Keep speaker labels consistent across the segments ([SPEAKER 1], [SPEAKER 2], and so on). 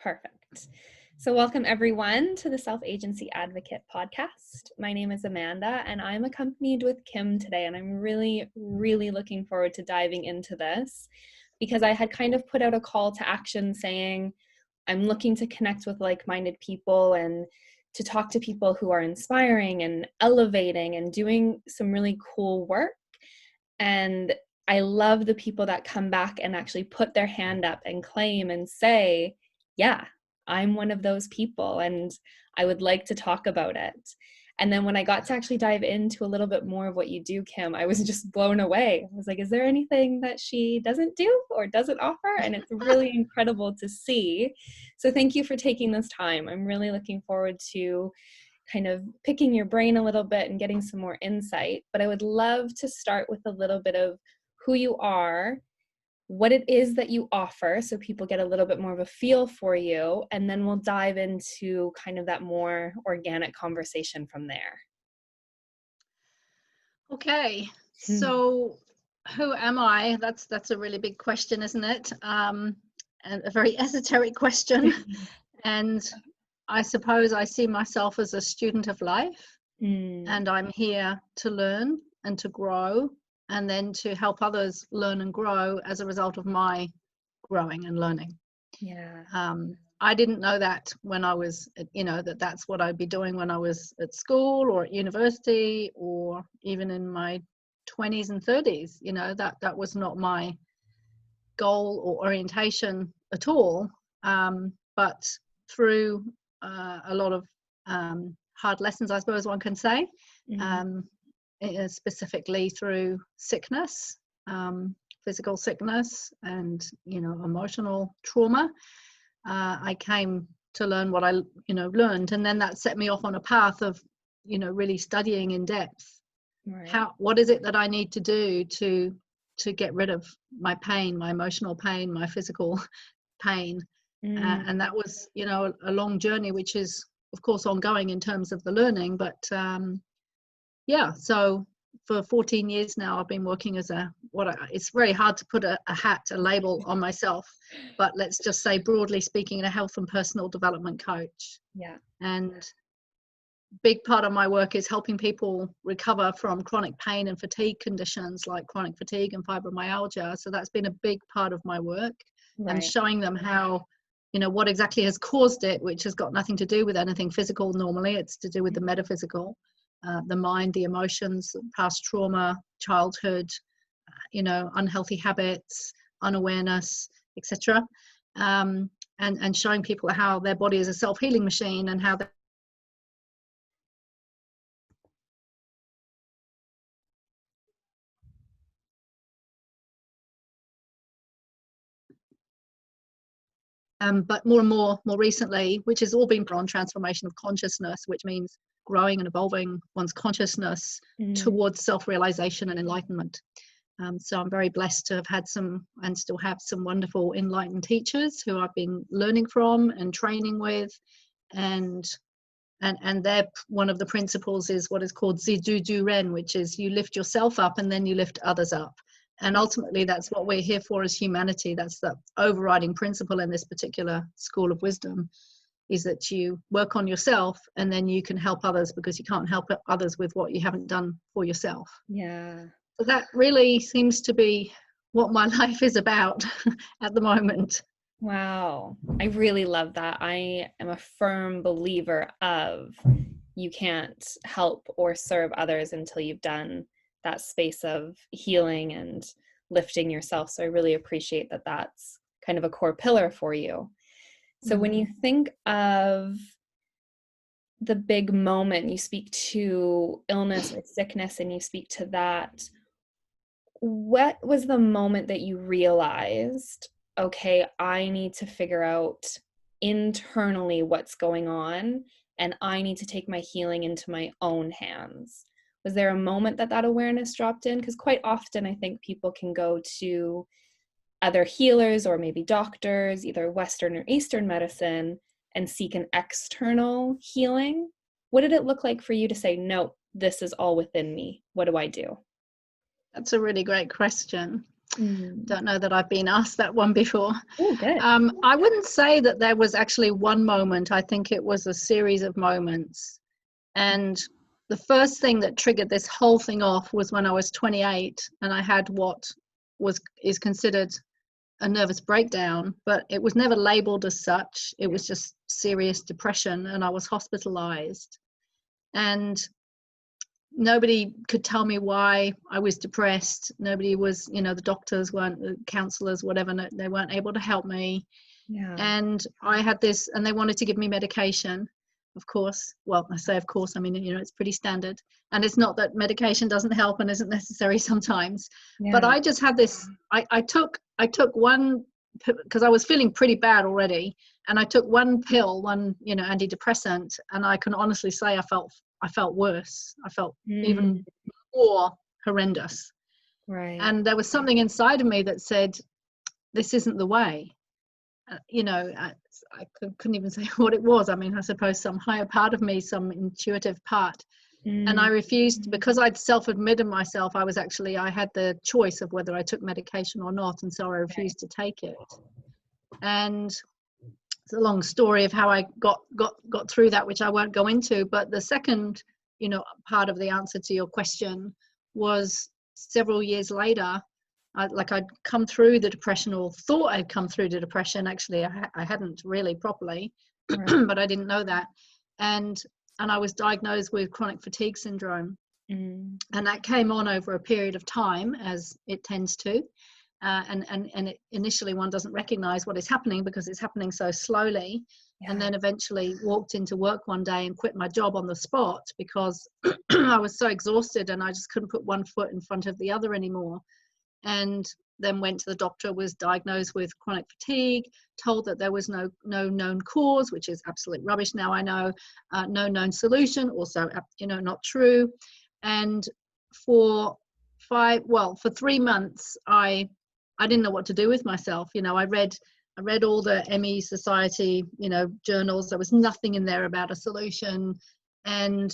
[SPEAKER 1] Perfect. So welcome everyone to the Self-Agency Advocate podcast. My name is Amanda and I'm accompanied with Kim today, and I'm really looking forward to diving into this because I had kind of put out a call to action saying I'm looking to connect with like-minded people and to talk to people who are inspiring and elevating and doing some really cool work. And I love the people that come back and actually put their hand up and claim and say, yeah, I'm one of those people and I would like to talk about it. And then when I got to actually dive into a little bit more of what you do, Kim, I was just blown away. I was like, is there anything that she doesn't do or doesn't offer? And it's really incredible to see. So thank you for taking this time. I'm really looking forward to kind of picking your brain a little bit and getting some more insight. But I would love to start with a little bit of who you are, what it is that you offer, so people get a little bit more of a feel for you, and then we'll dive into kind of that more organic conversation from there.
[SPEAKER 2] Okay, so who am I? That's a really big question, isn't it? And a very esoteric question. And I suppose I see myself as a student of life, and I'm here to learn and to grow, and then to help others learn and grow as a result of my growing and learning.
[SPEAKER 1] Yeah.
[SPEAKER 2] I didn't know that when I was, that's what I'd be doing when I was at school or at university or even in my 20s and 30s. That was not my goal or orientation at all. But through a lot of hard lessons, I suppose one can say, specifically through sickness, physical sickness and, emotional trauma, I came to learn what I, learned. And then that set me off on a path of, really studying in depth.
[SPEAKER 1] Right.
[SPEAKER 2] What is it that I need to do to get rid of my pain, my emotional pain, my physical pain. And that was, a long journey, which is, of course, ongoing in terms of the learning. But so for 14 years now, I've been working as it's very hard to put a label on myself, but let's just say, broadly speaking, a health and personal development coach.
[SPEAKER 1] Yeah.
[SPEAKER 2] And big part of my work is helping people recover from chronic pain and fatigue conditions like chronic fatigue and fibromyalgia. So that's been a big part of my work, and showing them how, what exactly has caused it, which has got nothing to do with anything physical normally. It's to do with the metaphysical, the mind, the emotions, past trauma, childhood, unhealthy habits, unawareness, etc. And showing people how their body is a self-healing machine and how but more recently, which has all been on transformation of consciousness, which means growing and evolving one's consciousness towards self-realization and enlightenment. So I'm very blessed to have had some, and still have some, wonderful enlightened teachers who I've been learning from and training with, and their one of the principles is what is called Zidu Ren, which is you lift yourself up and then you lift others up. And ultimately, that's what we're here for as humanity. That's the overriding principle in this particular school of wisdom, is that you work on yourself and then you can help others, because you can't help others with what you haven't done for yourself.
[SPEAKER 1] Yeah.
[SPEAKER 2] So that really seems to be what my life is about at the moment.
[SPEAKER 1] Wow. I really love that. I am a firm believer of you can't help or serve others until you've done that space of healing and lifting yourself. So I really appreciate that that's kind of a core pillar for you. So when you think of the big moment, you speak to illness or sickness and you speak to that, what was the moment that you realized, okay, I need to figure out internally what's going on and I need to take my healing into my own hands? Was there a moment that awareness dropped in? Because quite often I think people can go to other healers or maybe doctors, either Western or Eastern medicine, and seek an external healing. What did it look like for you to say, no, this is all within me? What do I do?
[SPEAKER 2] That's a really great question. Don't know that I've been asked that one before.
[SPEAKER 1] Oh, good.
[SPEAKER 2] I wouldn't say that there was actually one moment. I think it was a series of moments. And the first thing that triggered this whole thing off was when I was 28 and I had what is considered a nervous breakdown, but it was never labeled as such. It was just serious depression, and I was hospitalized. And nobody could tell me why I was depressed. Nobody was, the doctors weren't, the counselors, whatever, they weren't able to help me.
[SPEAKER 1] Yeah.
[SPEAKER 2] And I had this, and they wanted to give me medication, of course. Well, I say of course, I mean, it's pretty standard. And it's not that medication doesn't help and isn't necessary sometimes. But I just had this, I took one, because I was feeling pretty bad already. And I took one pill, antidepressant, and I can honestly say I felt worse. I felt even more horrendous.
[SPEAKER 1] Right.
[SPEAKER 2] And there was something inside of me that said, this isn't the way. I couldn't even say what it was. I mean, I suppose some higher part of me, some intuitive part. And I refused, because I'd self-admitted myself, I had the choice of whether I took medication or not. And so I refused to take it. And it's a long story of how I got through that, which I won't go into. But the second, part of the answer to your question was several years later. I'd come through the depression, or thought I'd come through the depression. Actually, I hadn't really properly, right. But I didn't know that. And I was diagnosed with chronic fatigue syndrome. And that came on over a period of time, as it tends to. And it, initially one doesn't recognize what is happening because it's happening so slowly. Yeah. And then eventually walked into work one day and quit my job on the spot because I was so exhausted and I just couldn't put one foot in front of the other anymore. And then went to the doctor, was diagnosed with chronic fatigue, told that there was no known cause, which is absolute rubbish. Now I know, no known solution, also, not true. And for 3 months, I didn't know what to do with myself. I read all the ME Society, journals. There was nothing in there about a solution. And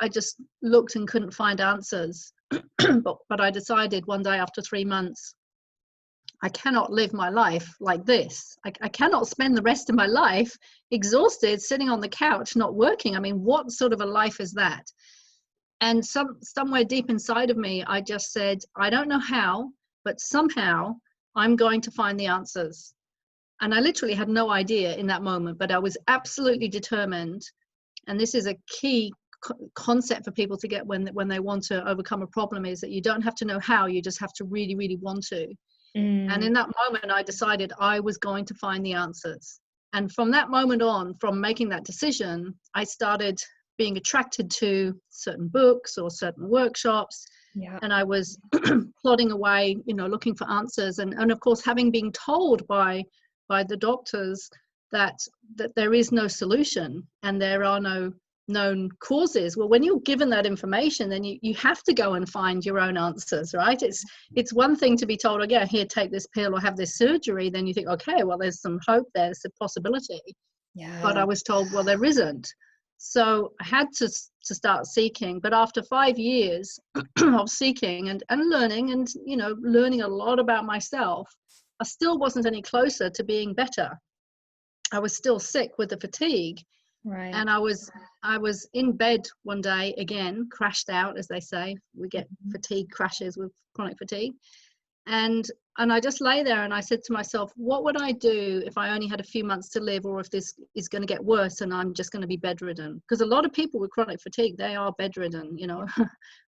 [SPEAKER 2] I just looked and couldn't find answers. But I decided one day after 3 months, I cannot live my life like this. I cannot spend the rest of my life exhausted, sitting on the couch, not working. I mean, what sort of a life is that? And somewhere deep inside of me, I just said, I don't know how, but somehow I'm going to find the answers. And I literally had no idea in that moment, but I was absolutely determined. And this is a key concept for people to get when they want to overcome a problem, is that you don't have to know how, you just have to really, really want to. And in that moment, I decided I was going to find the answers. And from that moment on, from making that decision, I started being attracted to certain books or certain workshops. Yeah. And I was plodding away, looking for answers. And of course, having been told by the doctors that there is no solution and there are no known causes. Well, when you're given that information, then you have to go and find your own answers, right? It's one thing to be told, oh yeah, here, take this pill or have this surgery. Then you think, okay, well, there's some hope, there's a possibility. Yeah. But I was told, well, there isn't. So I had to start seeking. But after 5 years of seeking and learning and, learning a lot about myself, I still wasn't any closer to being better. I was still sick with the fatigue. Right. And I was in bed one day, again, crashed out, as they say. We get fatigue crashes with chronic fatigue. And I just lay there and I said to myself, what would I do if I only had a few months to live, or if this is going to get worse and I'm just going to be bedridden? Because a lot of people with chronic fatigue, they are bedridden.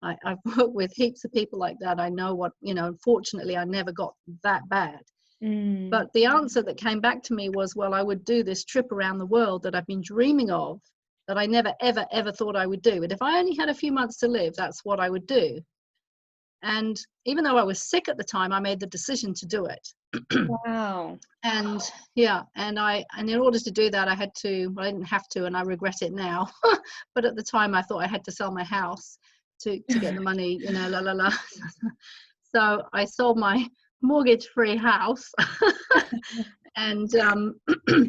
[SPEAKER 2] I've worked with heaps of people like that. I know what, unfortunately, I never got that bad. But the answer that came back to me was, well, I would do this trip around the world that I've been dreaming of, that I never, ever, ever thought I would do. But if I only had a few months to live, that's what I would do. And even though I was sick at the time, I made the decision to do it. Wow. And yeah, and in order to do that, I didn't have to, and I regret it now. But at the time, I thought I had to sell my house to get the money, So I sold my mortgage-free house and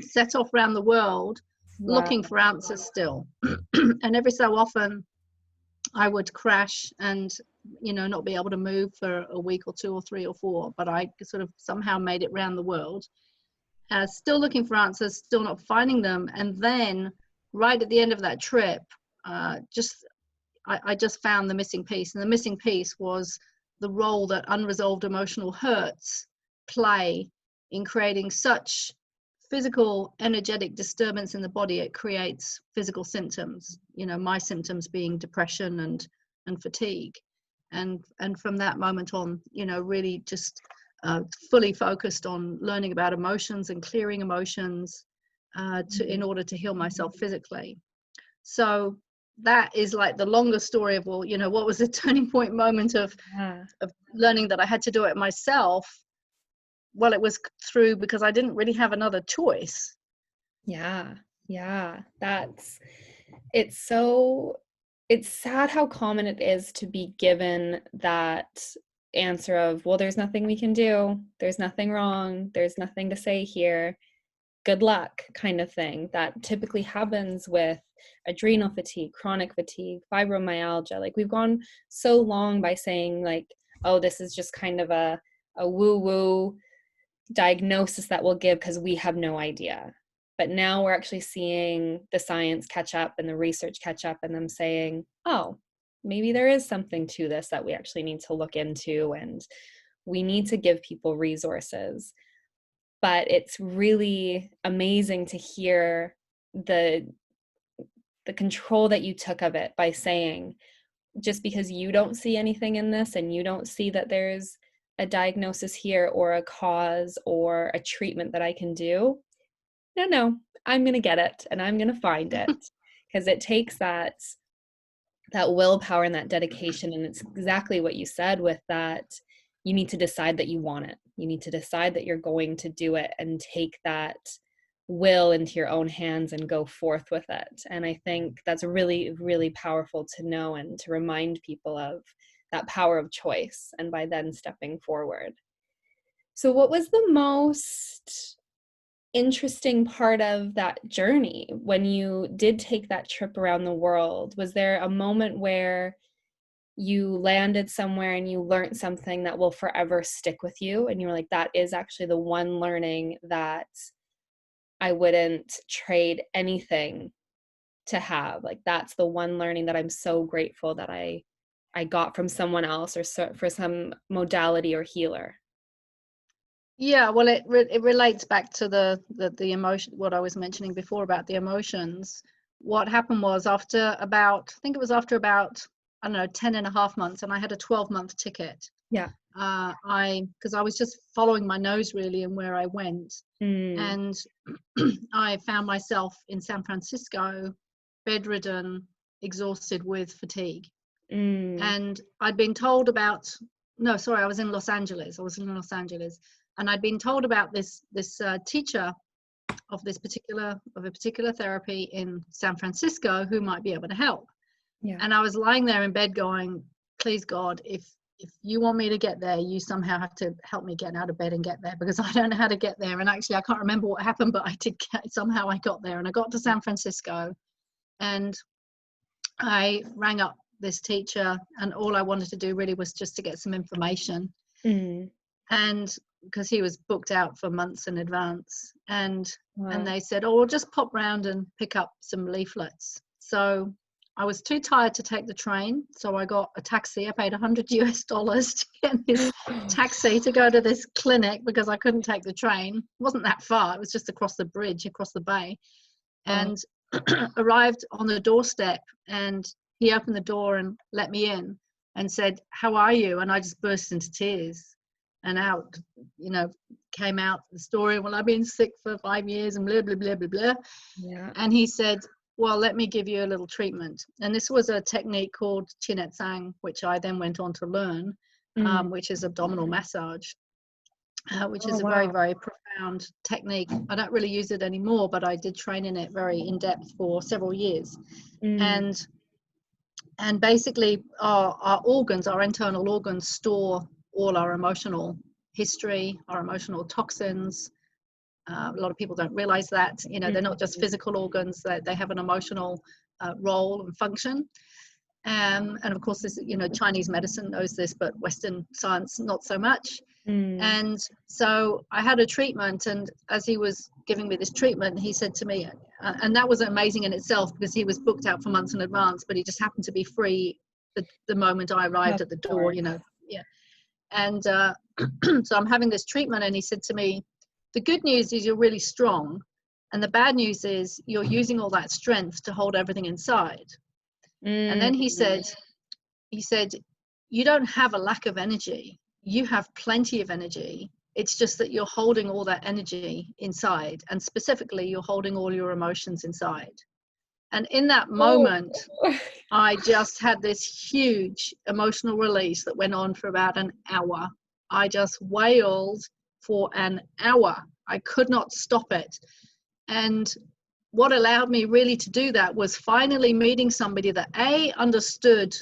[SPEAKER 2] set off around the world. Wow. Looking for answers still. And every so often I would crash and not be able to move for a week or 2 or 3 or 4, but I sort of somehow made it around the world, still looking for answers, still not finding them. And then right at the end of that trip, I just found the missing piece. And the missing piece was the role that unresolved emotional hurts play in creating such physical energetic disturbance in the body. It creates physical symptoms, my symptoms being depression and fatigue. And from that moment on, really just fully focused on learning about emotions and clearing emotions in order to heal myself physically. So that is like the longer story of, well, what was the turning point moment of learning that I had to do it myself. Well, it was through, because I didn't really have another choice.
[SPEAKER 1] Yeah. It's sad how common it is to be given that answer of, well, there's nothing we can do, there's nothing wrong, there's nothing to say here, good luck, kind of thing. That typically happens with adrenal fatigue, chronic fatigue, fibromyalgia. Like, we've gone so long by saying, like, oh, this is just kind of a woo-woo diagnosis that we'll give because we have no idea. But now we're actually seeing the science catch up and the research catch up, and them saying, oh, maybe there is something to this that we actually need to look into, and we need to give people resources. But it's really amazing to hear the control that you took of it by saying, just because you don't see anything in this and you don't see that there's a diagnosis here or a cause or a treatment that I can do, no, I'm going to get it and I'm going to find it. Because it takes that willpower and that dedication. And it's exactly what you said with that. You need to decide that you want it. You need to decide that you're going to do it and take that will into your own hands and go forth with it. And I think that's really, really powerful to know and to remind people of that power of choice, and by then stepping forward. So what was the most interesting part of that journey when you did take that trip around the world? Was there a moment where you landed somewhere and you learned something that will forever stick with you, and you were like, that is actually the one learning that I wouldn't trade anything to have? Like, that's the one learning that I'm so grateful that I got from someone else, or for some modality or healer.
[SPEAKER 2] Yeah, well, it relates back to the emotion, what I was mentioning before about the emotions. What happened was, I think it was after about, I don't know, 10 and a half months, and I had a 12-month ticket.
[SPEAKER 1] Yeah.
[SPEAKER 2] Because I was just following my nose really and where I went. And I found myself in San Francisco, bedridden, exhausted with fatigue. And I'd been told about, no, sorry, I was in Los Angeles. And I'd been told about this teacher of a particular therapy in San Francisco who might be able to help.
[SPEAKER 1] Yeah.
[SPEAKER 2] And I was lying there in bed going, please God, if you want me to get there, you somehow have to help me get out of bed and get there, because I don't know how to get there. And actually, I can't remember what happened, but somehow I got there, and I got to San Francisco, and I rang up this teacher, and all I wanted to do really was just to get some information. And because he was booked out for months in advance, and they said, oh, we'll just pop round and pick up some leaflets. So I was too tired to take the train, so I got a taxi. I paid $100 to get this taxi to go to this clinic, because I couldn't take the train. It wasn't that far, it was just across the bridge, across the bay. And arrived on the doorstep, and he opened the door and let me in and said, how are you? And I just burst into tears, and came out the story. Well, I've been sick for 5 years and blah, blah, blah, blah, blah.
[SPEAKER 1] Yeah.
[SPEAKER 2] And he said, well, let me give you a little treatment. And this was a technique called Chinetsang, Sang, which I then went on to learn, which is abdominal massage, which is a very, very profound technique. I don't really use it anymore, but I did train in it very in depth for several years. And basically our organs, our internal organs, store all our emotional history, our emotional toxins. A lot of people don't realize that, they're not just physical organs, that they have an emotional role and function. And of course, this, Chinese medicine knows this, but Western science not so much. And so I had a treatment, and as he was giving me this treatment, he said to me, and that was amazing in itself, because he was booked out for months in advance, but he just happened to be free the moment I arrived at the door, Yeah. And so I'm having this treatment, and he said to me, the good news is you're really strong, and the bad news is you're using all that strength to hold everything inside. And then he said, you don't have a lack of energy. You have plenty of energy. It's just that you're holding all that energy inside, and specifically you're holding all your emotions inside. And in that moment, I just had this huge emotional release that went on for about an hour. I just wailed for an hour. I could not stop it. And what allowed me really to do that was finally meeting somebody that understood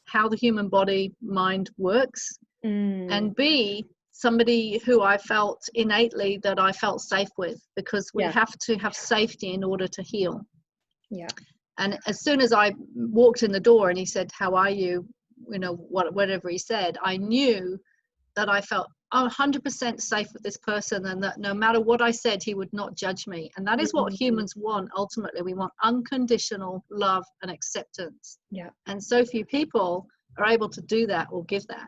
[SPEAKER 2] how the human body mind works, and B, somebody who I felt innately that I felt safe with, because we have to have safety in order to heal.
[SPEAKER 1] Yeah.
[SPEAKER 2] And as soon as I walked in the door and he said, how are you? Whatever he said, I knew that I felt 100% safe with this person, and that no matter what I said, he would not judge me. And that is what humans want. Ultimately, we want unconditional love and acceptance.
[SPEAKER 1] Yeah.
[SPEAKER 2] And so few people are able to do that or give that.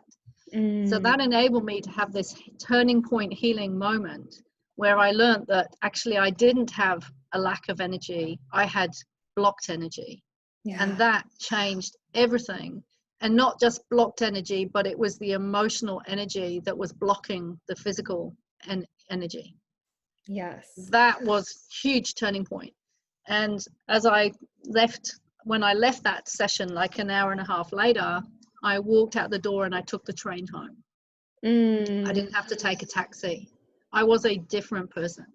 [SPEAKER 2] So that enabled me to have this turning point healing moment where I learned that actually I didn't have a lack of energy. I had blocked energy. Yeah. And that changed everything. And not just blocked energy, but it was the emotional energy that was blocking the physical energy.
[SPEAKER 1] Yes.
[SPEAKER 2] That was huge turning point. And as when I left that session, like an hour and a half later, I walked out the door and I took the train home. I didn't have to take a taxi. I was a different person.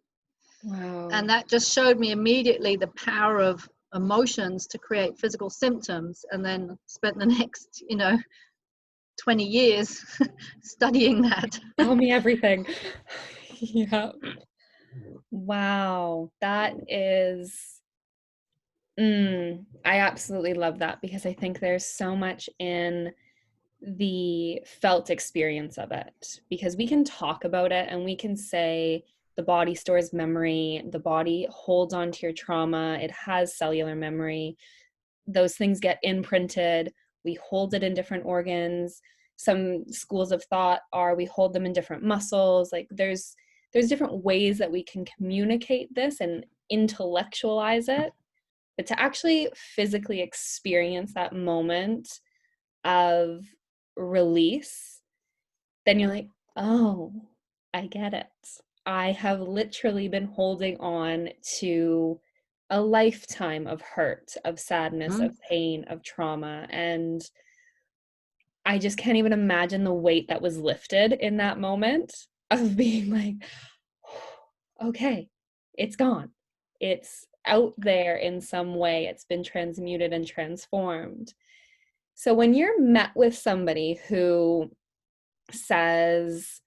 [SPEAKER 1] Wow.
[SPEAKER 2] And that just showed me immediately the power of emotions to create physical symptoms, and then spent the next 20 years studying that.
[SPEAKER 1] Tell me everything. Yeah. Wow, that is I absolutely love that, because I think there's so much in the felt experience of it, because we can talk about it and we can say the body stores memory, the body holds on to your trauma, it has cellular memory, those things get imprinted, we hold it in different organs. Some schools of thought are we hold them in different muscles. Like there's different ways that we can communicate this and intellectualize it, but to actually physically experience that moment of release, then you're like, oh, I get it. I have literally been holding on to a lifetime of hurt, of sadness, of pain, of trauma. And I just can't even imagine the weight that was lifted in that moment of being like, okay, it's gone. It's out there in some way. It's been transmuted and transformed. So when you're met with somebody who says,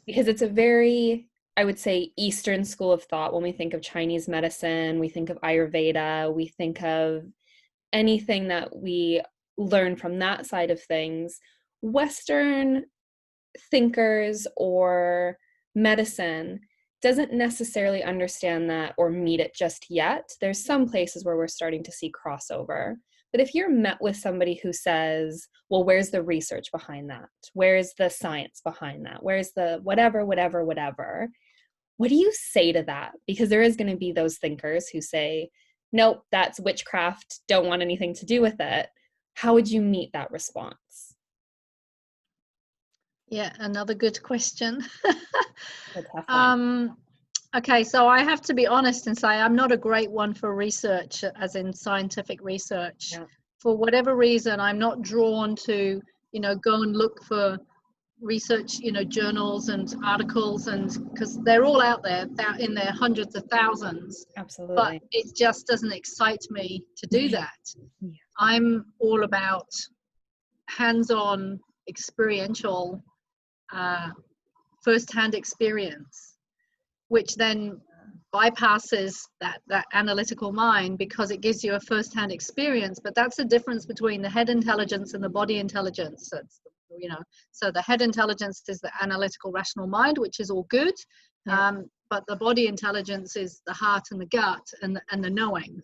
[SPEAKER 1] because it's a very, I would say, Eastern school of thought, when we think of Chinese medicine, we think of Ayurveda, we think of anything that we learn from that side of things. Western thinkers or medicine doesn't necessarily understand that or meet it just yet. There's some places where we're starting to see crossover. But if you're met with somebody who says, well, where's the research behind that? Where's the science behind that? Where's the whatever? What do you say to that? Because there is going to be those thinkers who say, nope, that's witchcraft, don't want anything to do with it. How would you meet that response?
[SPEAKER 2] Yeah, another good question. Okay, so I have to be honest and say I'm not a great one for research, as in scientific research. Yeah. For whatever reason, I'm not drawn to, go and look for research, journals and articles, and because they're all out there in their hundreds of thousands.
[SPEAKER 1] Absolutely.
[SPEAKER 2] But it just doesn't excite me to do that. Yeah. I'm all about hands-on, experiential, first-hand experience, which then bypasses that analytical mind because it gives you a first-hand experience. But that's the difference between the head intelligence and the body intelligence. So the head intelligence is the analytical rational mind, which is all good. But the body intelligence is the heart and the gut and the knowing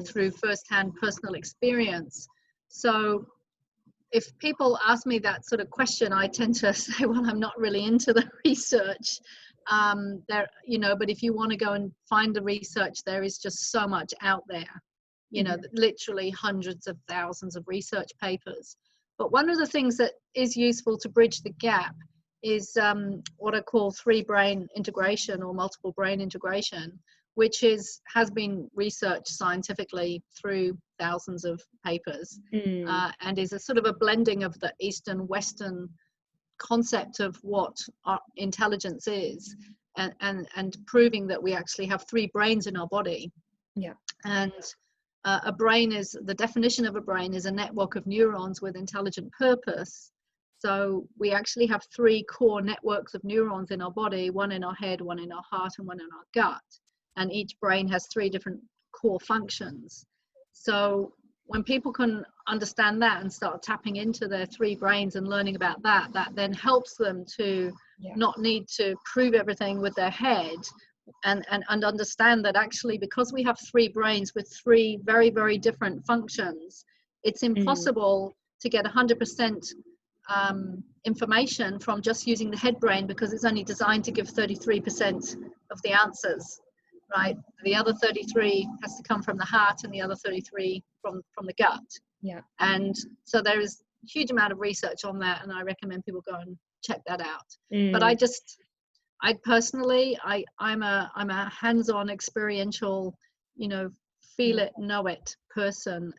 [SPEAKER 2] through first-hand personal experience. So if people ask me that sort of question, I tend to say, well, I'm not really into the research. But if you want to go and find the research, there is just so much out there, literally hundreds of thousands of research papers. But one of the things that is useful to bridge the gap is what I call 3-brain integration or multiple brain integration, which has been researched scientifically through thousands of papers, and is a sort of a blending of the Eastern Western concept of what our intelligence is, and proving that we actually have 3 brains in our body. And a brain is, the definition of a brain is a network of neurons with intelligent purpose. So we actually have 3 core networks of neurons in our body, one in our head, one in our heart, and one in our gut. And each brain has 3 different core functions. So when people can understand that and start tapping into their 3 brains and learning about that then helps them to not need to prove everything with their head, and understand that actually, because we have 3 brains with 3 very, very different functions, it's impossible to get 100% information from just using the head brain, because it's only designed to give 33% of the answers, right? The other 33 has to come from the heart, and the other 33 from the gut. And so there is a huge amount of research on that, and I recommend people go and check that out. But I personally, I'm a hands-on, experiential, feel it, know it person,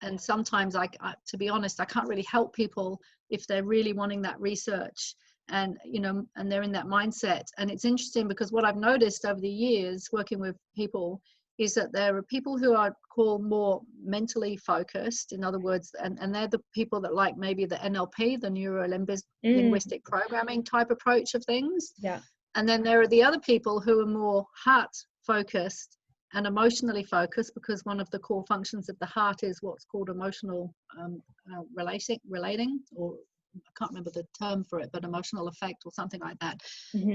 [SPEAKER 2] and sometimes I, to be honest, I can't really help people if they're really wanting that research, and and they're in that mindset. And it's interesting because what I've noticed over the years working with people is that there are people who are called more mentally focused, in other words, and they're the people that like maybe the NLP, the neuro-linguistic programming type approach of things. And then there are the other people who are more heart focused and emotionally focused, because one of the core functions of the heart is what's called emotional relating, or I can't remember the term for it, but emotional effect or something like that.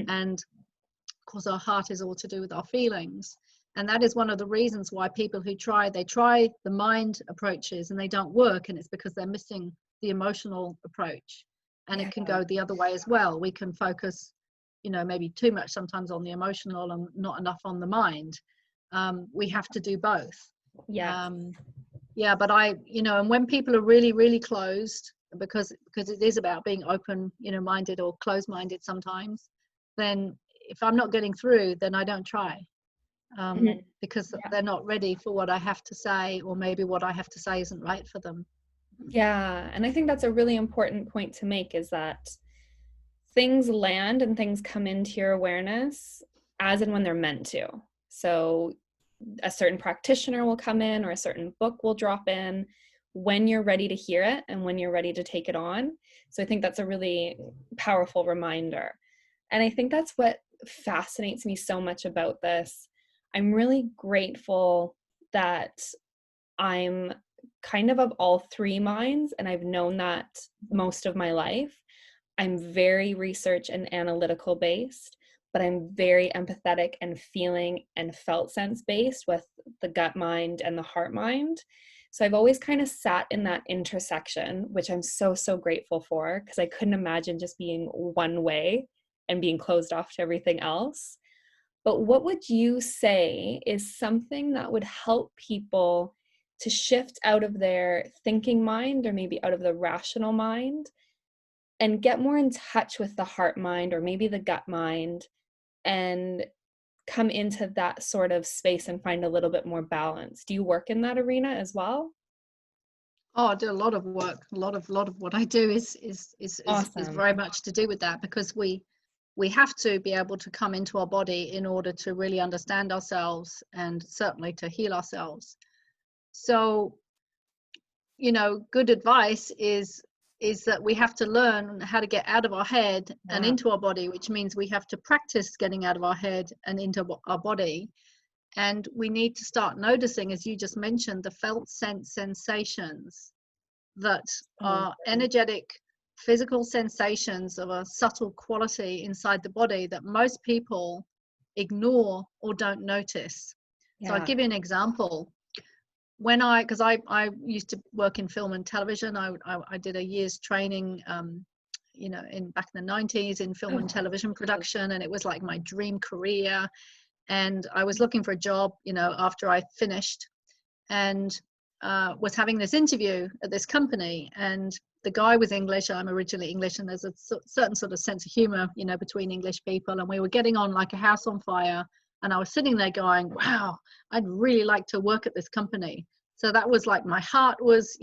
[SPEAKER 2] And of course our heart is all to do with our feelings. And that is one of the reasons why people who try the mind approaches and they don't work, and it's because they're missing the emotional approach. And it can go the other way as well. We can focus, maybe too much sometimes on the emotional and not enough on the mind. We have to do both. But and when people are really, really closed, because it is about being open, minded, or closed-minded sometimes, then if I'm not getting through, then I don't try. Because they're not ready for what I have to say, or maybe what I have to say isn't right for them.
[SPEAKER 1] And I think that's a really important point to make, is that things land and things come into your awareness as and when they're meant to. So a certain practitioner will come in, or a certain book will drop in when you're ready to hear it and when you're ready to take it on. So I think that's a really powerful reminder. And I think that's what fascinates me so much about this. I'm really grateful that I'm kind of all 3 minds, and I've known that most of my life. I'm very research and analytical based, but I'm very empathetic and feeling and felt sense based with the gut mind and the heart mind. So I've always kind of sat in that intersection, which I'm so, so grateful for, because I couldn't imagine just being one way and being closed off to everything else. But what would you say is something that would help people to shift out of their thinking mind, or maybe out of the rational mind, and get more in touch with the heart mind, or maybe the gut mind, and come into that sort of space and find a little bit more balance? Do you work in that arena as well?
[SPEAKER 2] Oh, I do a lot of work. A lot of what I do is
[SPEAKER 1] Awesome.
[SPEAKER 2] very much to do with that, because we have to be able to come into our body in order to really understand ourselves, and certainly to heal ourselves. So, good advice is is that we have to learn how to get out of our head and
[SPEAKER 1] Yeah.
[SPEAKER 2] into our body, which means we have to practice getting out of our head and into our body. And we need to start noticing, as you just mentioned, the felt sense sensations that are energetic, physical sensations of a subtle quality inside the body that most people ignore or don't notice. So I'll
[SPEAKER 1] Yeah.
[SPEAKER 2] give you an example. Because I used to work in film and television. I did a year's training, in back in the 90s in film and television production, and it was like my dream career. And I was looking for a job, after I finished, and was having this interview at this company. And the guy was English. I'm originally English, and there's a certain sort of sense of humor, between English people. And we were getting on like a house on fire. And I was sitting there going, wow, I'd really like to work at this company. So that was like my heart was,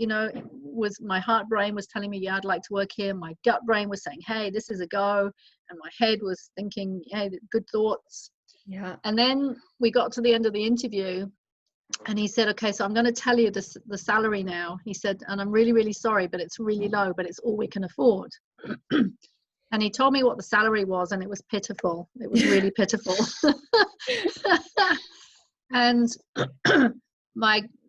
[SPEAKER 2] my heart brain was telling me, yeah, I'd like to work here. My gut brain was saying, hey, this is a go. And my head was thinking, hey, good thoughts.
[SPEAKER 1] Yeah.
[SPEAKER 2] And then we got to the end of the interview, and he said, okay, so I'm going to tell you the salary now. He said, and I'm really, really sorry, but it's really low, but it's all we can afford. And he told me what the salary was, and it was pitiful. It was really pitiful. And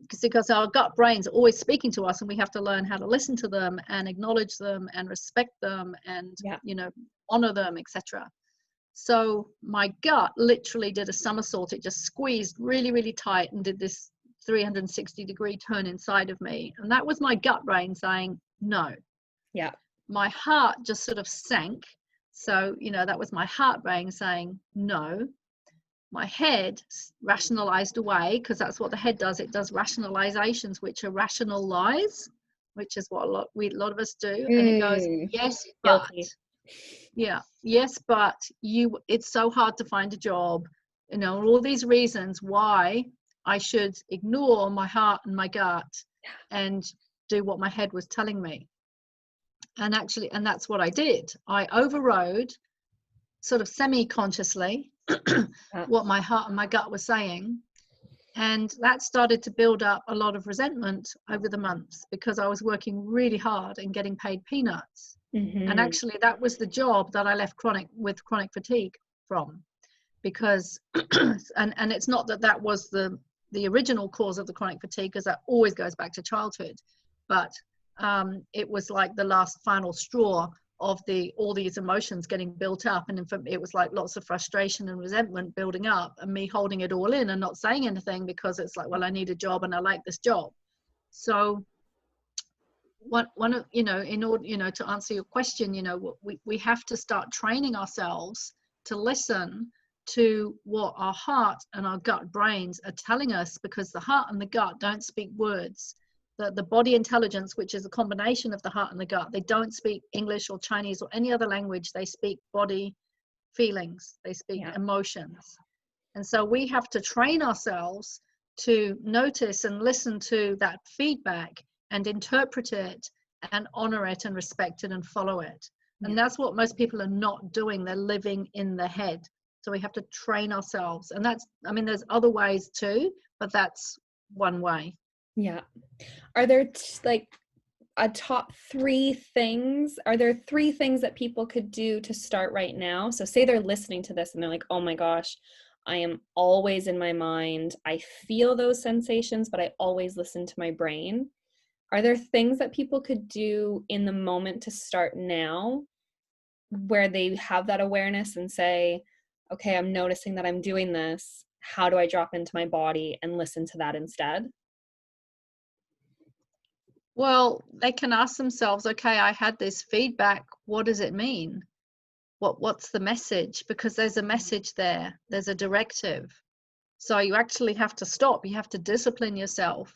[SPEAKER 2] because our gut brains are always speaking to us, and we have to learn how to listen to them and acknowledge them and respect them and, honor them, etc. So my gut literally did a somersault. It just squeezed really, really tight and did this 360-degree turn inside of me. And that was my gut brain saying no.
[SPEAKER 1] Yeah.
[SPEAKER 2] My heart just sort of sank. So, that was my heart brain saying no. My head rationalized away, because that's what the head does. It does rationalizations, which are rational lies, which is what a lot of us do. And it goes, yes, but.
[SPEAKER 1] Guilty.
[SPEAKER 2] Yeah, yes, but it's so hard to find a job, all these reasons why I should ignore my heart and my gut and do what my head was telling me. And that's what I did. I overrode, sort of semi-consciously, what my heart and my gut was saying. And that started to build up a lot of resentment over the months, because I was working really hard and getting paid peanuts.
[SPEAKER 1] Mm-hmm.
[SPEAKER 2] And actually that was the job that I left chronic fatigue from, because and it's not that was the original cause of the chronic fatigue, because that always goes back to childhood, but it was like the last final straw of all these emotions getting built up, and it was like lots of frustration and resentment building up, and me holding it all in and not saying anything, because it's like, well, I need a job and I like this job. So in order, to answer your question, we have to start training ourselves to listen to what our heart and our gut brains are telling us, because the heart and the gut don't speak words. The body intelligence, which is a combination of the heart and the gut, they don't speak English or Chinese or any other language. They speak body feelings, they speak emotions. And so we have to train ourselves to notice and listen to that feedback and interpret it and honor it and respect it and follow it. And that's what most people are not doing. They're living in the head. So we have to train ourselves. And there's other ways too, but that's one way.
[SPEAKER 1] Yeah. Are there a top 3 things? Are there 3 things that people could do to start right now? So say they're listening to this and they're like, oh my gosh, I am always in my mind. I feel those sensations, but I always listen to my brain. Are there things that people could do in the moment to start now, where they have that awareness and say, okay, I'm noticing that I'm doing this. How do I drop into my body and listen to that instead?
[SPEAKER 2] Well, they can ask themselves, okay, I had this feedback. What does it mean? What's the message? Because there's a message there. There's a directive. So you actually have to stop. You have to discipline yourself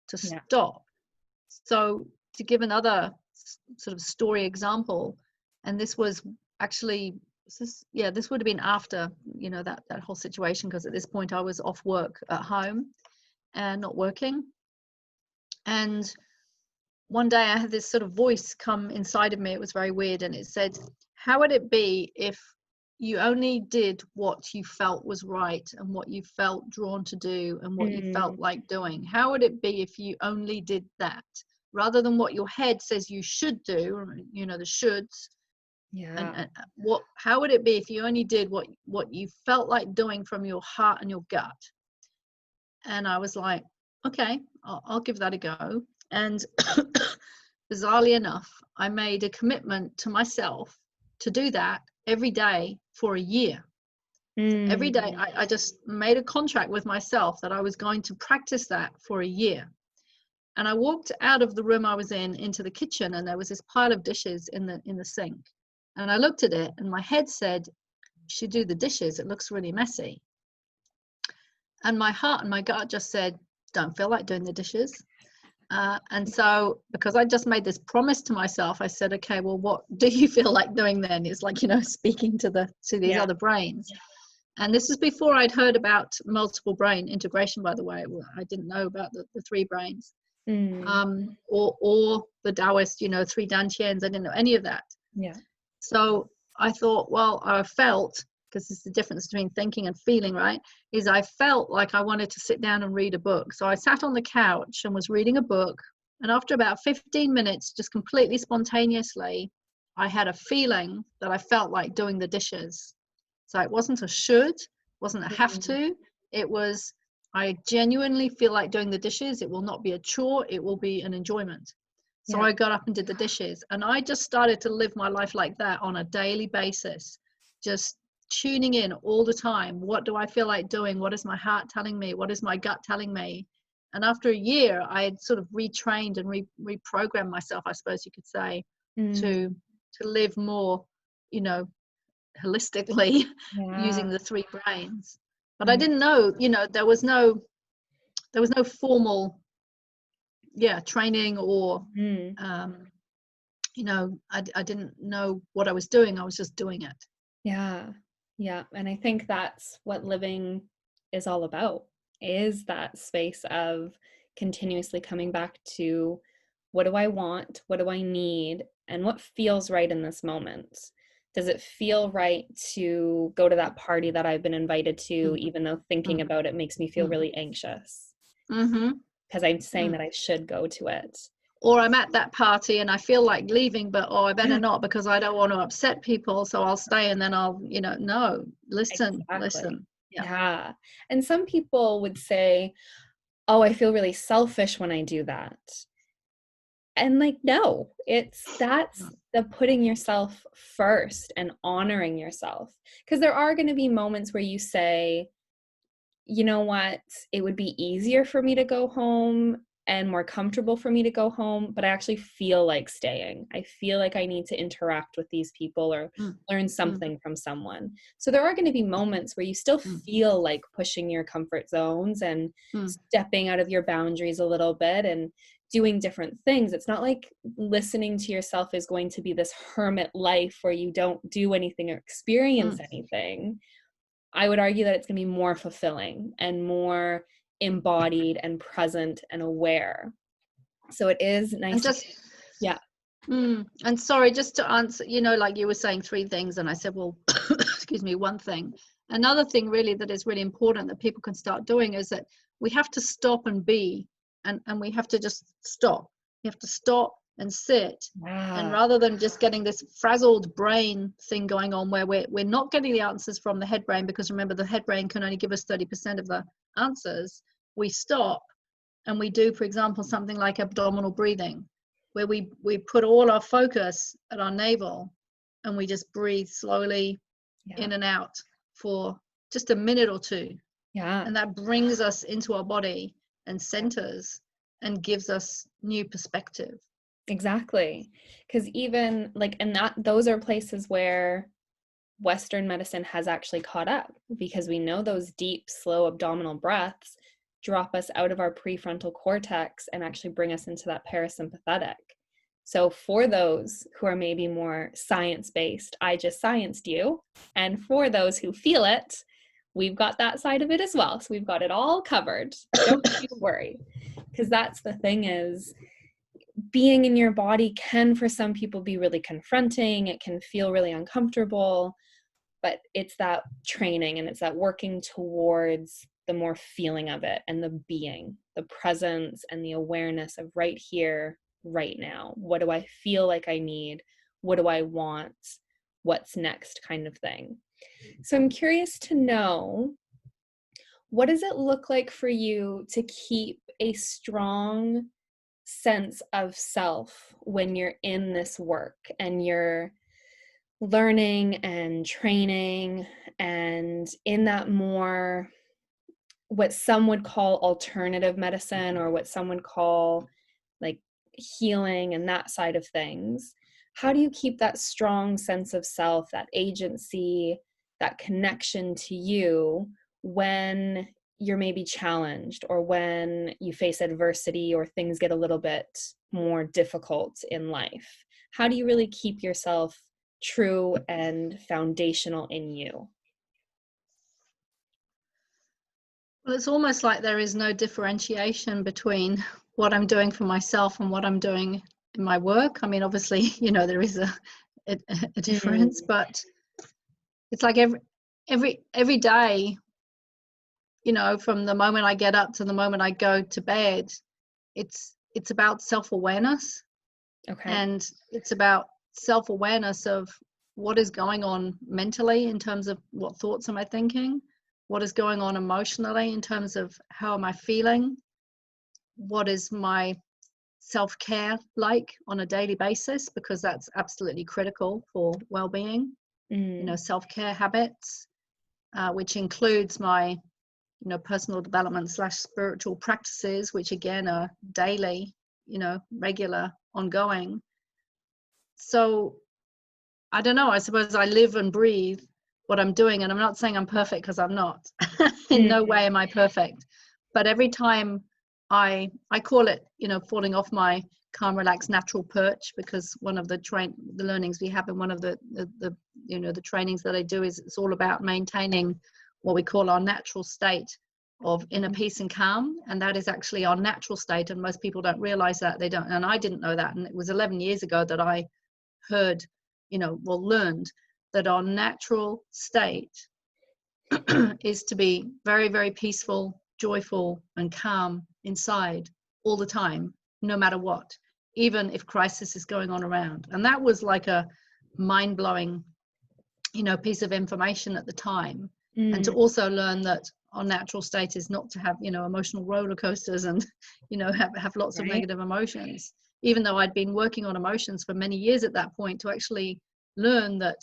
[SPEAKER 2] to stop. So to give another sort of story example, and this was actually, this would have been after, that whole situation, because at this point I was off work at home and not working. And one day I had this sort of voice come inside of me. It was very weird. And it said, how would it be if you only did what you felt was right and what you felt drawn to do and what you felt like doing? How would it be if you only did that rather than what your head says you should do, you know, the shoulds.
[SPEAKER 1] Yeah.
[SPEAKER 2] And how would it be if you only did what you felt like doing from your heart and your gut? And I was like, okay, I'll give that a go. And bizarrely enough, I made a commitment to myself to do that every day for a year. Every day, I just made a contract with myself that I was going to practice that for a year. And I walked out of the room I was in into the kitchen, and there was this pile of dishes in the sink. And I looked at it, and my head said, "You should do the dishes. It looks really messy." And my heart and my gut just said, "Don't feel like doing the dishes." And so, because I just made this promise to myself, I said, "Okay, well, what do you feel like doing then?" It's like, you know, speaking to these other brains. And this is before I'd heard about multiple brain integration, by the way. I didn't know about the three brains, or the Taoist, you know, three dantians. I didn't know any of that.
[SPEAKER 1] Yeah.
[SPEAKER 2] So I thought, well, I felt, because it's the difference between thinking and feeling, right? Is I felt like I wanted to sit down and read a book. So I sat on the couch and was reading a book. And after about 15 minutes, just completely spontaneously, I had a feeling that I felt like doing the dishes. So it wasn't a should, wasn't a have to. It was, I genuinely feel like doing the dishes. It will not be a chore. It will be an enjoyment. So I got up and did the dishes. And I just started to live my life like that on a daily basis, just tuning in all the time. What do I feel like doing? What is my heart telling me? What is my gut telling me? And after a year, I had sort of retrained and reprogrammed myself, I suppose you could say, to live more, you know, holistically, using the three brains. But I didn't know, you know, there was no formal training, or you know, I didn't know what I was doing. I was just doing it.
[SPEAKER 1] Yeah. And I think that's what living is all about, is that space of continuously coming back to, what do I want? What do I need? And what feels right in this moment? Does it feel right to go to that party that I've been invited to, even though thinking about it makes me feel really anxious? Because I'm saying that I should go to it.
[SPEAKER 2] Or I'm at that party and I feel like leaving, but I better not, because I don't want to upset people, so I'll stay, and then I'll, you know, no, listen.
[SPEAKER 1] Yeah. And some people would say, oh, I feel really selfish when I do that. And like, no, that's the putting yourself first and honoring yourself. Because there are going to be moments where you say, you know what, it would be easier for me to go home and more comfortable for me to go home, but I actually feel like staying. I feel like I need to interact with these people or learn something from someone. So there are going to be moments where you still feel like pushing your comfort zones and stepping out of your boundaries a little bit and doing different things. It's not like listening to yourself is going to be this hermit life where you don't do anything or experience anything. I would argue that it's going to be more fulfilling and more embodied and present and aware. So it is nice.
[SPEAKER 2] And sorry, just to answer, you know, like you were saying three things, and I said, well, excuse me, one thing. Another thing really that is really important that people can start doing is that we have to stop and be, and we have to just stop. You have to stop and sit. And rather than just getting this frazzled brain thing going on where we're not getting the answers from the head brain, because remember, the head brain can only give us 30% of the answers, we stop and we do, for example, something like abdominal breathing, where we put all our focus at our navel and we just breathe slowly in and out for just a minute or two. And that brings us into our body and centers and gives us new perspective.
[SPEAKER 1] Exactly. Because even like, and that those are places where Western medicine has actually caught up, because we know those deep, slow abdominal breaths drop us out of our prefrontal cortex and actually bring us into that parasympathetic. So for those who are maybe more science-based, I just scienced you. And for those who feel it, we've got that side of it as well. So we've got it all covered. Don't you worry. Because that's the thing, is being in your body can, for some people, be really confronting. It can feel really uncomfortable, but it's that training and it's that working towards the more feeling of it and the being, the presence and the awareness of right here, right now? What do I feel like I need? What do I want? What's next, kind of thing. So I'm curious to know, what does it look like for you to keep a strong sense of self when you're in this work and you're learning and training and in that more what some would call alternative medicine, or what some would call like healing and that side of things? How do you keep that strong sense of self, that agency, that connection to you when you're maybe challenged, or when you face adversity, or things get a little bit more difficult in life? How do you really keep yourself true and foundational in you?
[SPEAKER 2] Well, it's almost like there is no differentiation between what I'm doing for myself and what I'm doing in my work. I mean, obviously, there is a difference, but it's like every day, from the moment I get up to the moment I go to bed, it's about self-awareness.
[SPEAKER 1] Okay.
[SPEAKER 2] And it's about self-awareness of what is going on mentally in terms of what thoughts am I thinking, what is going on emotionally in terms of how am I feeling, what is my self-care like on a daily basis, because that's absolutely critical for well-being. Self-care habits, which includes my personal development / spiritual practices, which again are daily, regular, ongoing. So I don't know, I suppose I live and breathe what I'm doing, and I'm not saying I'm perfect, because I'm not. In no way am I perfect. But every time I call it, falling off my calm, relaxed, natural perch, because one of the learnings we have in one of the trainings that I do is it's all about maintaining what we call our natural state of inner peace and calm. And that is actually our natural state, and most people don't realize that. They don't, and I didn't know that. And it was 11 years ago that I learned that our natural state is to be very, very peaceful, joyful, and calm inside all the time, no matter what, even if crisis is going on around. And that was like a mind-blowing, piece of information at the time. And to also learn that our natural state is not to have, emotional roller coasters and, have lots of negative emotions. Even though I'd been working on emotions for many years at that point, to actually learn that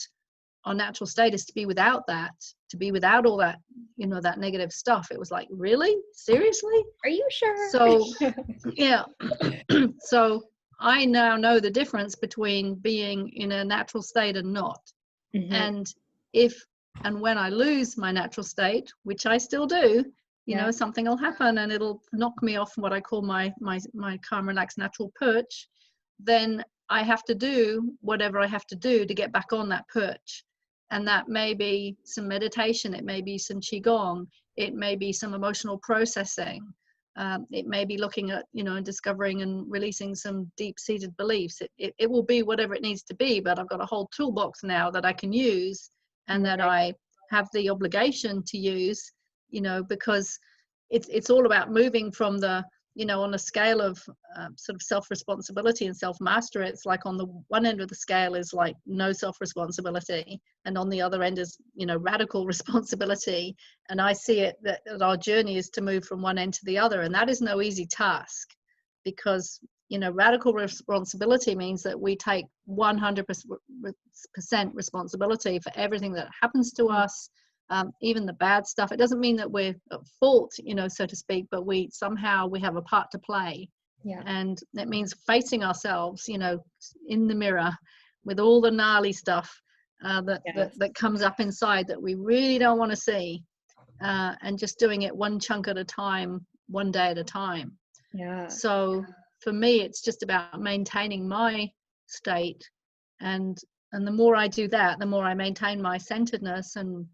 [SPEAKER 2] our natural state is to be without that, to be without all that, that negative stuff. It was like, really? Seriously?
[SPEAKER 1] Are you sure?
[SPEAKER 2] So, yeah. So I now know the difference between being in a natural state and not. And if and when I lose my natural state, which I still do, something will happen and it'll knock me off what I call my calm, relaxed, natural perch. Then I have to do whatever I have to do to get back on that perch. And that may be some meditation, it may be some qigong, it may be some emotional processing, it may be looking at, and discovering and releasing some deep-seated beliefs. It will be whatever it needs to be, but I've got a whole toolbox now that I can use, and that I have the obligation to use, because it's all about moving from the, on a scale of sort of self-responsibility and self-mastery. It's like on the one end of the scale is like no self-responsibility, and on the other end is, radical responsibility. And I see it that our journey is to move from one end to the other, and that is no easy task, because radical responsibility means that we take 100% responsibility for everything that happens to us, even the bad stuff. It doesn't mean that we're at fault, so to speak, but we have a part to play.
[SPEAKER 1] Yeah.
[SPEAKER 2] And that means facing ourselves, in the mirror with all the gnarly stuff that comes up inside that we really don't want to see, and just doing it one chunk at a time, one day at a time.
[SPEAKER 1] Yeah.
[SPEAKER 2] So for me, it's just about maintaining my state, and the more I do that, the more I maintain my centeredness and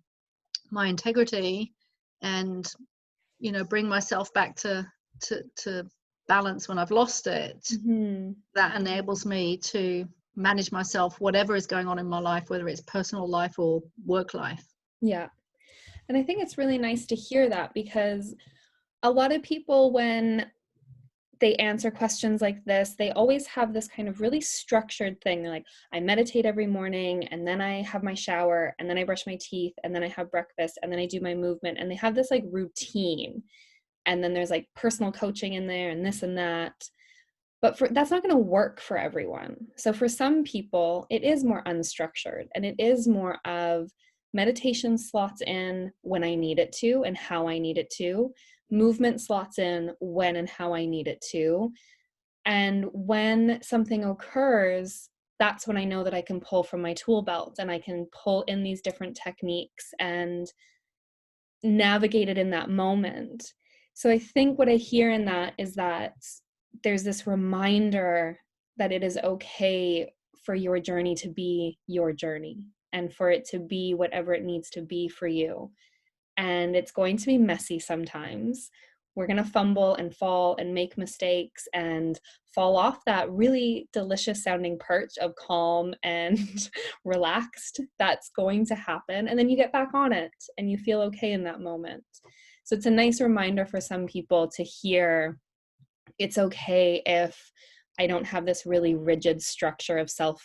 [SPEAKER 2] my integrity, and bring myself back to balance when I've lost it. That enables me to manage myself, whatever is going on in my life, whether it's personal life or work life.
[SPEAKER 1] Yeah. And I think it's really nice to hear that, because a lot of people, when they answer questions like this, they always have this kind of really structured thing. They're like, I meditate every morning, and then I have my shower, and then I brush my teeth, and then I have breakfast, and then I do my movement. And they have this like routine. And then there's like personal coaching in there and this and that. But that's not going to work for everyone. So for some people, it is more unstructured, and it is more of meditation slots in when I need it to and how I need it to. Movement slots in when and how I need it to. And when something occurs, that's when I know that I can pull from my tool belt, and I can pull in these different techniques and navigate it in that moment. So I think what I hear in that is that there's this reminder that it is okay for your journey to be your journey, and for it to be whatever it needs to be for you. And it's going to be messy sometimes. We're going to fumble and fall and make mistakes and fall off that really delicious sounding perch of calm and relaxed. That's going to happen. And then you get back on it and you feel okay in that moment. So it's a nice reminder for some people to hear it's okay if I don't have this really rigid structure of self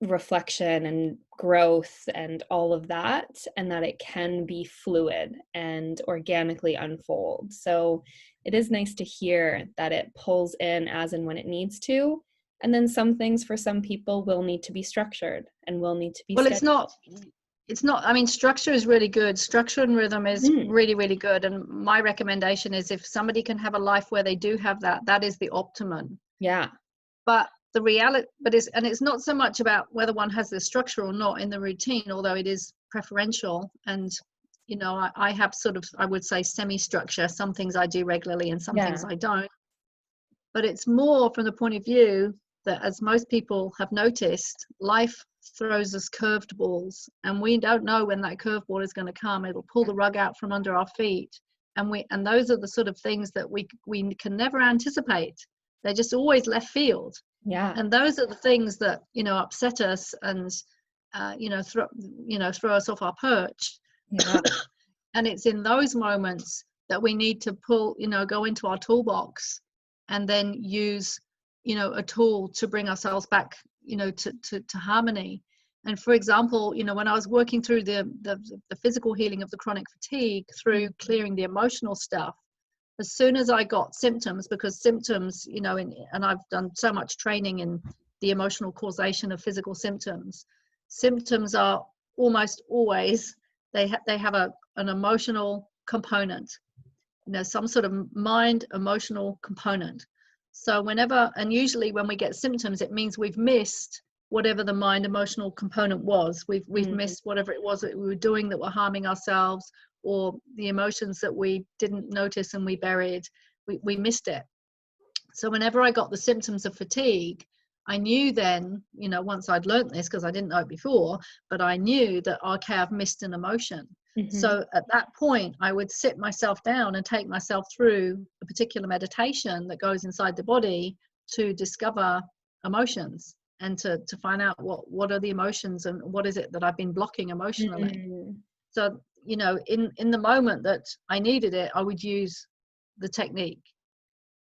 [SPEAKER 1] reflection and growth and all of that, and that it can be fluid and organically unfold. So it is nice to hear that it pulls in as and when it needs to. And then some things for some people will need to be structured and will need to be
[SPEAKER 2] Well,
[SPEAKER 1] scheduled.
[SPEAKER 2] it's not, I mean, structure is really good. Structure and rhythm is really, really good. And my recommendation is if somebody can have a life where they do have that, that is the optimum.
[SPEAKER 1] Yeah.
[SPEAKER 2] But the reality, it's not so much about whether one has the structure or not in the routine, although it is preferential. And, you know, I have sort of, I would say, semi-structure. Some things I do regularly and some things I don't. But it's more from the point of view that, as most people have noticed, life throws us curved balls, and we don't know when that curveball is going to come. It'll pull the rug out from under our feet, and those are the sort of things that we can never anticipate. They're just always left field.
[SPEAKER 1] Yeah.
[SPEAKER 2] And those are the things that, you know, upset us and throw us off our perch.
[SPEAKER 1] Yeah.
[SPEAKER 2] And it's in those moments that we need to go into our toolbox and then use, you know, a tool to bring ourselves back, you know, to harmony. And for example, you know, when I was working through the physical healing of the chronic fatigue through clearing the emotional stuff, as soon as I got symptoms, because symptoms, you know, and I've done so much training in the emotional causation of physical symptoms. Symptoms are almost always, they have an emotional component, you know, some sort of mind emotional component. So usually when we get symptoms, it means we've missed whatever the mind emotional component was. We've missed whatever it was that we were doing that were harming ourselves, or the emotions that we didn't notice and we buried. We missed it. So whenever I got the symptoms of fatigue, I knew then, you know, once I'd learned this, because I didn't know it before, but I knew that, okay, I've missed an emotion. So at that point, I would sit myself down and take myself through a particular meditation that goes inside the body to discover emotions and to find out what are the emotions and what is it that I've been blocking emotionally. So, you know, in the moment that I needed it, I would use the technique.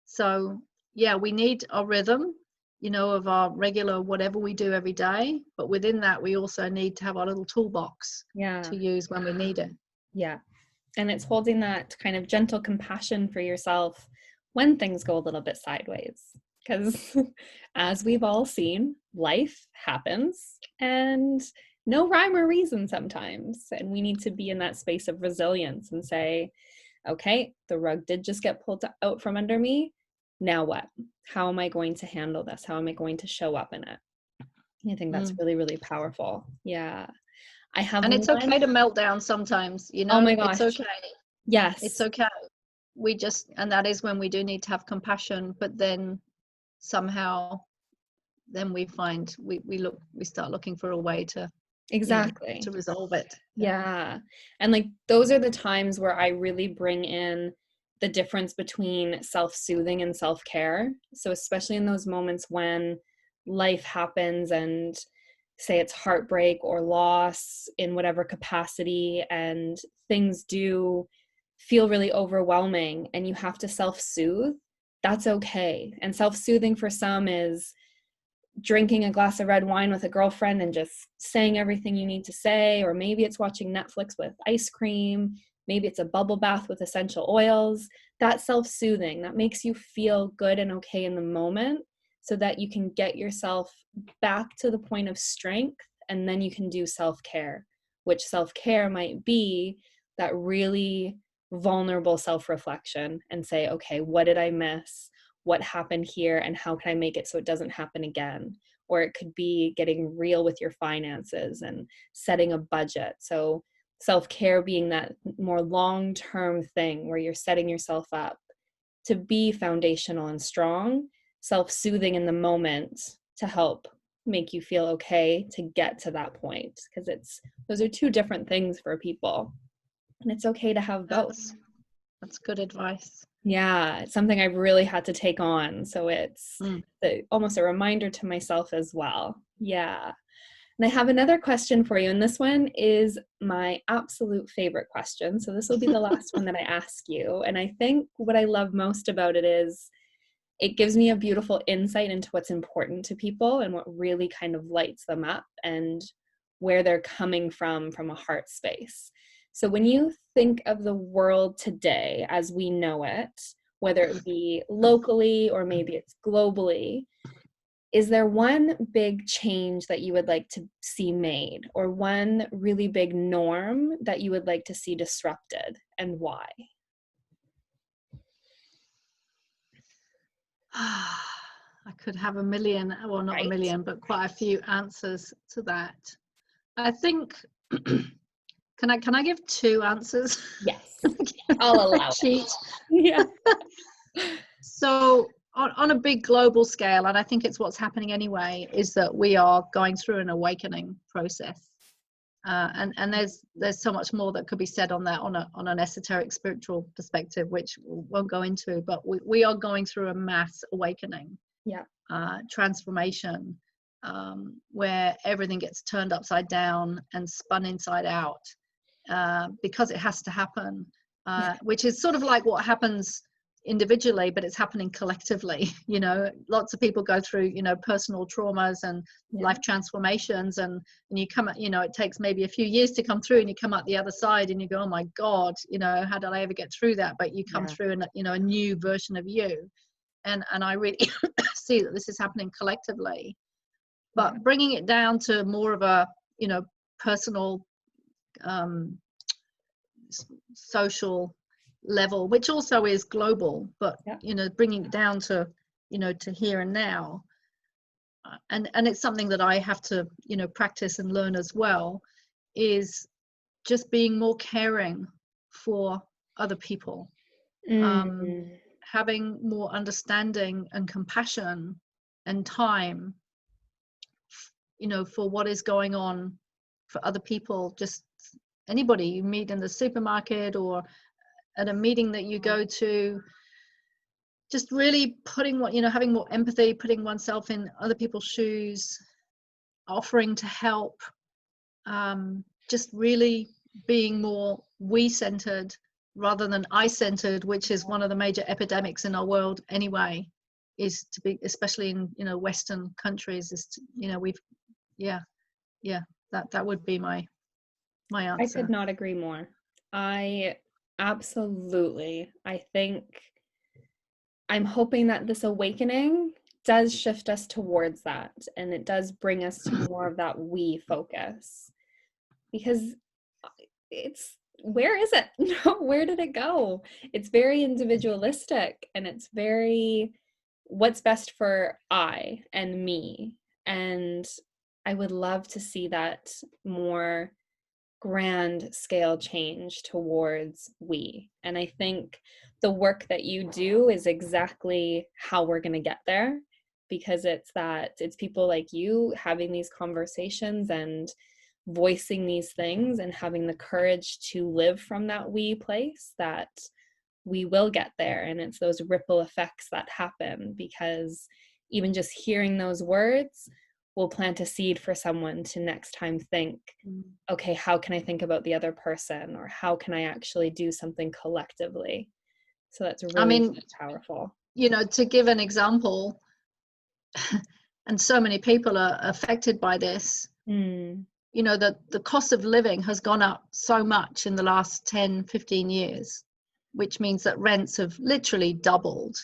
[SPEAKER 2] So yeah, we need a rhythm, you know, of our regular whatever we do every day, but within that we also need to have our little toolbox to use when we need it.
[SPEAKER 1] Yeah. And it's holding that kind of gentle compassion for yourself when things go a little bit sideways. Because as we've all seen, life happens and no rhyme or reason sometimes. And we need to be in that space of resilience and say, okay, the rug did just get pulled out from under me. Now what? How am I going to handle this? How am I going to show up in it? I think that's really, really powerful. Yeah.
[SPEAKER 2] And it's okay to melt down sometimes, you know.
[SPEAKER 1] Oh my gosh.
[SPEAKER 2] It's okay.
[SPEAKER 1] Yes.
[SPEAKER 2] It's okay. And that is when we do need to have compassion, but then somehow then we find we start looking for a way to
[SPEAKER 1] exactly
[SPEAKER 2] to resolve it.
[SPEAKER 1] Yeah. And like those are the times where I really bring in the difference between self-soothing and self-care. So especially in those moments when life happens and say it's heartbreak or loss in whatever capacity, and things do feel really overwhelming and you have to self-soothe, that's okay. And self-soothing for some is drinking a glass of red wine with a girlfriend and just saying everything you need to say, or maybe it's watching Netflix with ice cream, maybe it's a bubble bath with essential oils. That's self-soothing. That makes you feel good and okay in the moment so that you can get yourself back to the point of strength, and then you can do self-care, which self-care might be that really vulnerable self-reflection and say, okay, what did I miss? What happened here, and how can I make it so it doesn't happen again? Or it could be getting real with your finances and setting a budget. So self-care being that more long-term thing where you're setting yourself up to be foundational and strong, self-soothing in the moment to help make you feel okay to get to that point, because those are two different things for people, and it's okay to have both.
[SPEAKER 2] That's good advice.
[SPEAKER 1] Yeah, it's something I've really had to take on. So it's almost a reminder to myself as well. Yeah. And I have another question for you. And this one is my absolute favorite question. So this will be the last one that I ask you. And I think what I love most about it is it gives me a beautiful insight into what's important to people and what really kind of lights them up and where they're coming from a heart space. So when you think of the world today as we know it, whether it be locally or maybe it's globally, is there one big change that you would like to see made, or one really big norm that you would like to see disrupted, and why?
[SPEAKER 2] I could have a million, well, not
[SPEAKER 1] Right?
[SPEAKER 2] a million, but quite a few answers to that. I think, can I give two answers?
[SPEAKER 1] Yes, I'll allow
[SPEAKER 2] Cheat.
[SPEAKER 1] it. Yeah.
[SPEAKER 2] So on a big global scale, and I think it's what's happening anyway, is that we are going through an awakening process. And there's so much more that could be said on that on an esoteric spiritual perspective, which we won't go into, but we are going through a mass awakening, transformation, where everything gets turned upside down and spun inside out, because it has to happen, which is sort of like what happens individually, but it's happening collectively. Lots of people go through personal traumas and life transformations, and you come at, it takes maybe a few years to come through, and you come out the other side and you go, oh my god, how did I ever get through that? But you come through and a new version of you, and I really see that this is happening collectively, but bringing it down to more of a personal, social level, which also is global, but bringing it down to to here and now, and it's something that I have to practice and learn as well, is just being more caring for other people, having more understanding and compassion and time for what is going on for other people, just anybody you meet in the supermarket or at a meeting that you go to. Just really putting having more empathy, putting oneself in other people's shoes, offering to help, just really being more we-centered rather than I-centered, which is one of the major epidemics in our world anyway, is to be, especially in Western countries, is to, we've that would be my answer.
[SPEAKER 1] I could not agree more. I think I'm hoping that this awakening does shift us towards that, and it does bring us to more of that we focus, because where is it? Where did it go? It's very individualistic, and it's very what's best for I and me. And I would love to see that more grand scale change towards we. And I think the work that you do is exactly how we're going to get there, because it's people like you having these conversations and voicing these things and having the courage to live from that we place that we will get there. And it's those ripple effects that happen, because even just hearing those words will plant a seed for someone to next time think, okay, how can I think about the other person, or how can I actually do something collectively? So that's really powerful.
[SPEAKER 2] to give an example, and so many people are affected by this, that the cost of living has gone up so much in the last 10, 15 years, which means that rents have literally doubled,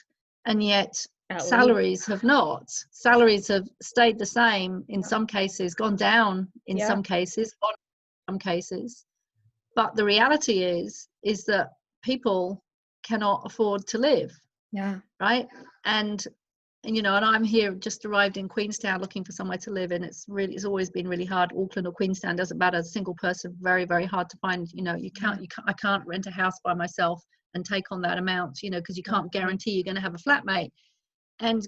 [SPEAKER 2] and yet salaries have not. Salaries have stayed the same in some cases, gone down in some cases, gone up in some cases. But the reality is that people cannot afford to live.
[SPEAKER 1] Yeah.
[SPEAKER 2] Right. And I'm here, just arrived in Queenstown looking for somewhere to live, and it's always been really hard. Auckland or Queenstown, doesn't matter, a single person, very, very hard to find. I can't rent a house by myself and take on that amount, because you can't guarantee you're going to have a flatmate. And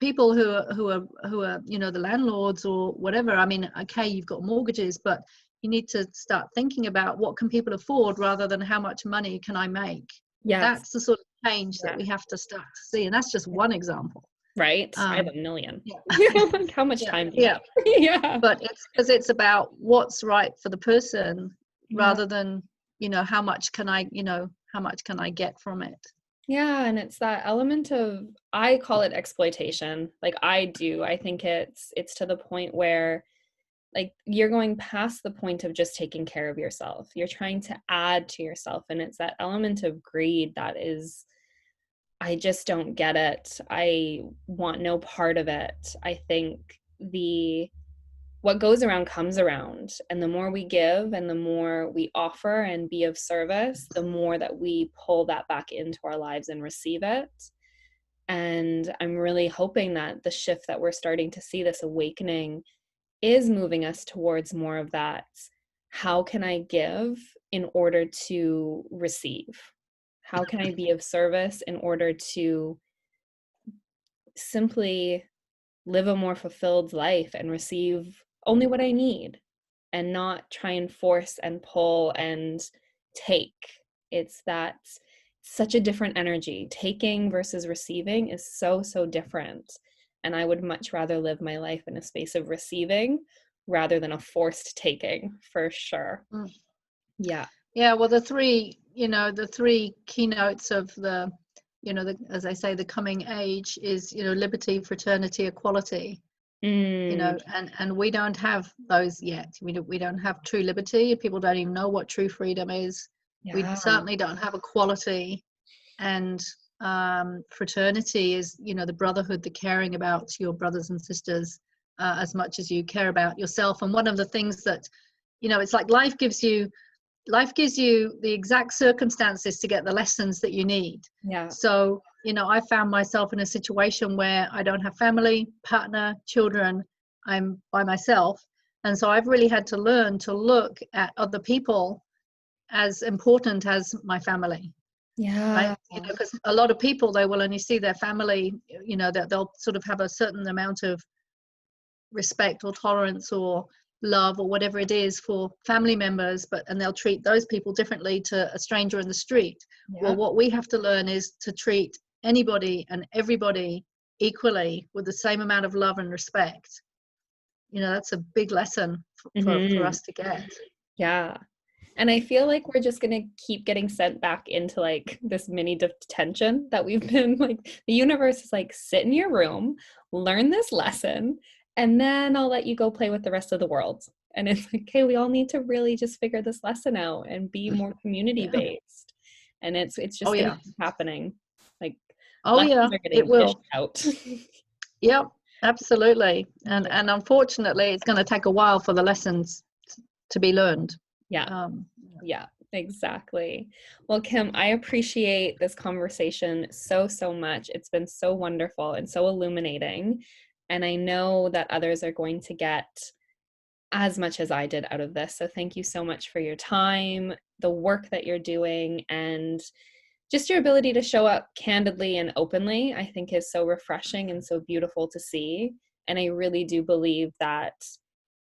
[SPEAKER 2] people who are the landlords or whatever, I mean, okay, you've got mortgages, but you need to start thinking about what can people afford rather than how much money can I make. That's the sort of change that we have to start to see, and that's just one example.
[SPEAKER 1] Right. I have a million. Like, how much time do you have? Yeah.
[SPEAKER 2] But it's because it's about what's right for the person rather than how much can I get from it.
[SPEAKER 1] Yeah, and it's that element of, I call it exploitation. Like I think it's to the point where, like, you're going past the point of just taking care of yourself. You're trying to add to yourself, and it's that element of greed that is, I just don't get it. I want no part of it. I think what goes around comes around, and the more we give and the more we offer and be of service, the more that we pull that back into our lives and receive it. And I'm really hoping that the shift that we're starting to see, this awakening, is moving us towards more of that. How can I give in order to receive? How can I be of service in order to simply live a more fulfilled life and receive only what I need, and not try and force and pull and take? It's that such a different energy. Taking versus receiving is so, so different. And I would much rather live my life in a space of receiving rather than a forced taking, for sure. Yeah.
[SPEAKER 2] Yeah. Well, the three keynotes of as I say, the coming age is, liberty, fraternity, equality. And we don't have those yet. We don't have true liberty. People don't even know what true freedom is. We certainly don't have equality. And fraternity is, the brotherhood, the caring about your brothers and sisters as much as you care about yourself. And one of the things that, it's like life gives you the exact circumstances to get the lessons that you need.
[SPEAKER 1] Yeah.
[SPEAKER 2] So, I found myself in a situation where I don't have family, partner, children. I'm by myself. And so I've really had to learn to look at other people as important as my family.
[SPEAKER 1] Yeah.
[SPEAKER 2] Right? Because a lot of people, they will only see their family, that they'll sort of have a certain amount of respect or tolerance or love or whatever it is for family members, and they'll treat those people differently to a stranger in the street. Well, what we have to learn is to treat anybody and everybody equally with the same amount of love and respect. That's a big lesson for us to get.
[SPEAKER 1] Yeah. And I feel like we're just going to keep getting sent back into like this mini detention that we've been, like, the universe is like, sit in your room, learn this lesson, and then I'll let you go play with the rest of the world. And it's like, okay, we all need to really just figure this lesson out and be more community based. And it's just going to keep happening. Like, lessons are getting dished out.
[SPEAKER 2] Yep, absolutely. And unfortunately, it's going to take a while for the lessons to be learned.
[SPEAKER 1] Yeah, exactly. Well, Kim, I appreciate this conversation so, so much. It's been so wonderful and so illuminating. And I know that others are going to get as much as I did out of this. So thank you so much for your time, the work that you're doing, and just your ability to show up candidly and openly, I think is so refreshing and so beautiful to see. And I really do believe that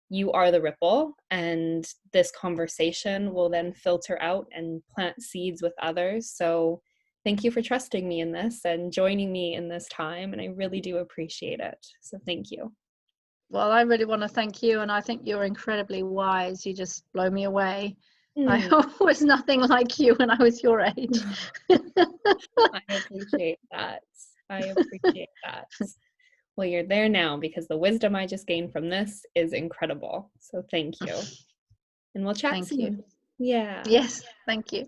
[SPEAKER 1] you are the ripple, and this conversation will then filter out and plant seeds with others. So thank you for trusting me in this and joining me in this time. And I really do appreciate it. So thank you.
[SPEAKER 2] Well, I really want to thank you. And I think you're incredibly wise. You just blow me away. I was nothing like you when I was your age.
[SPEAKER 1] I appreciate that. I appreciate that. Well, you're there now because the wisdom I just gained from this is incredible. So thank you. And we'll chat
[SPEAKER 2] Thank you.
[SPEAKER 1] soon. Yeah.
[SPEAKER 2] Yes, thank you.